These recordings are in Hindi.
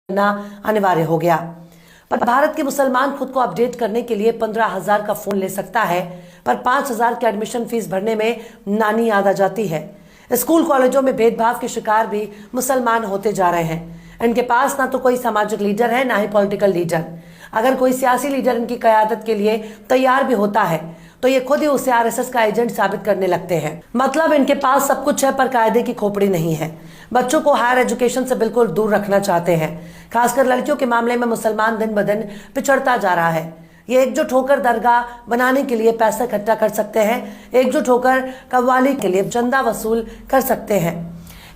करना अनिवार्य हो गया। पर भारत के मुसलमान खुद को अपडेट करने के लिए 15,000 का फोन ले सकता है, पर 5,000 की एडमिशन फीस भरने में नानी याद आ जाती है। स्कूल कॉलेजों में भेदभाव के शिकार भी मुसलमान होते जा रहे हैं। इनके पास ना तो कोई सामाजिक लीडर है, ना ही पॉलिटिकल लीडर। अगर कोई सियासी लीडर इनकी क़यादत के लिए तैयार भी होता है तो ये खुद ही उसे आरएसएस का एजेंट साबित करने लगते हैं। मतलब इनके पास सब कुछ है पर कायदे की खोपड़ी नहीं है। बच्चों को हायर एजुकेशन से बिल्कुल दूर रखना चाहते हैं। खासकर लड़कियों के मामले में मुसलमान दिन ब दिन पिछड़ता जा रहा है। ये एकजुट होकर दरगाह बनाने के लिए पैसा इकट्ठा कर सकते हैं, एकजुट होकर कव्वाली के लिए चंदा वसूल कर सकते हैं,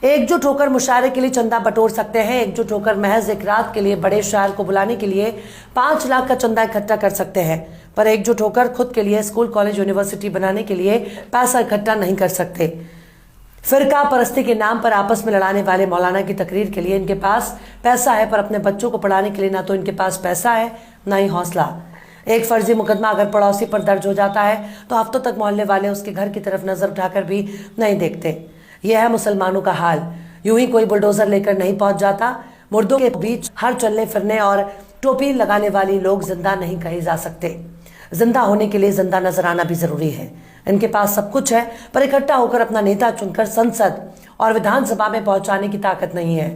एकजुट होकर मुशायरे के लिए चंदा बटोर सकते हैं, एकजुट होकर महज एक रात के लिए बड़े शायर को बुलाने के लिए 5 लाख का चंदा इकट्ठा कर सकते हैं, पर एकजुट होकर खुद के लिए स्कूल कॉलेज यूनिवर्सिटी बनाने के लिए पैसा इकट्ठा नहीं कर सकते। फिरका परस्ती के नाम पर आपस में लड़ाने वाले मौलाना की तकरीर के लिए इनके पास पैसा है, पर अपने बच्चों को पढ़ाने के लिए ना तो इनके पास पैसा है ना ही हौसला। एक फर्जी मुकदमा अगर पड़ोसी पर दर्ज हो जाता है तो हफ्तों तक मोहल्ले वाले उसके घर की तरफ नजर उठाकर भी नहीं देखते। यह है मुसलमानों का हाल। यूं ही कोई बुलडोजर लेकर नहीं पहुंच जाता। मुर्दों के बीच हर चलने फिरने और टोपी लगाने वाली लोग जिंदा नहीं कहे जा सकते। जिंदा होने के लिए जिंदा नजर आना भी जरूरी है। इनके पास सब कुछ है, पर इकट्ठा होकर अपना नेता चुनकर संसद और विधानसभा में पहुंचाने की ताकत नहीं है।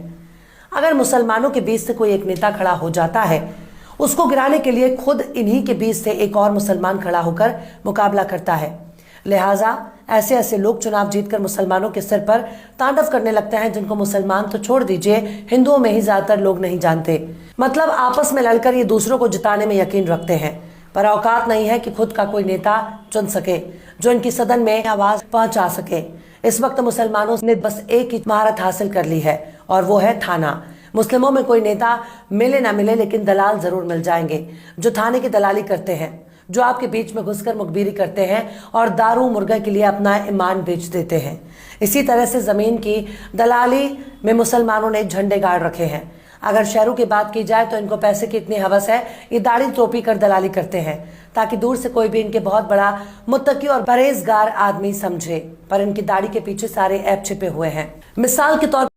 अगर मुसलमानों के बीच से कोई एक नेता खड़ा हो जाता है, उसको गिराने के लिए खुद इन्हीं के बीच से एक और मुसलमान खड़ा होकर मुकाबला करता है। लिहाजा ऐसे ऐसे लोग चुनाव जीतकर मुसलमानों के सिर पर तांडव करने लगते हैं, जिनको मुसलमान तो छोड़ दीजिए, हिंदुओं में ही ज्यादातर लोग नहीं जानते। मतलब आपस में लड़कर ये दूसरों को जिताने में यकीन रखते हैं, पर औकात नहीं है कि खुद का कोई नेता चुन सके जो इनकी सदन में आवाज पहुंचा सके। इस वक्त मुसलमानों ने बस एक ही महारत हासिल कर ली है, और वो है थाना। मुस्लिमों में कोई नेता मिले ना मिले, लेकिन दलाल जरूर मिल जाएंगे जो थाने की दलाली करते हैं, जो आपके बीच में घुसकर मुखबिरी करते हैं और दारू मुर्गा के लिए अपना ईमान बेच देते हैं। इसी तरह से जमीन की दलाली में मुसलमानों ने झंडे गाड़ रखे हैं। अगर शहरों की बात की जाए तो इनको पैसे की इतनी हवस है, ये दाढ़ी टोपी कर दलाली करते हैं ताकि दूर से कोई भी इनके बहुत बड़ा मुत्तकी और परहेजगार आदमी समझे, पर इनकी दाढ़ी के पीछे सारे ऐप छिपे हुए हैं। मिसाल के तौर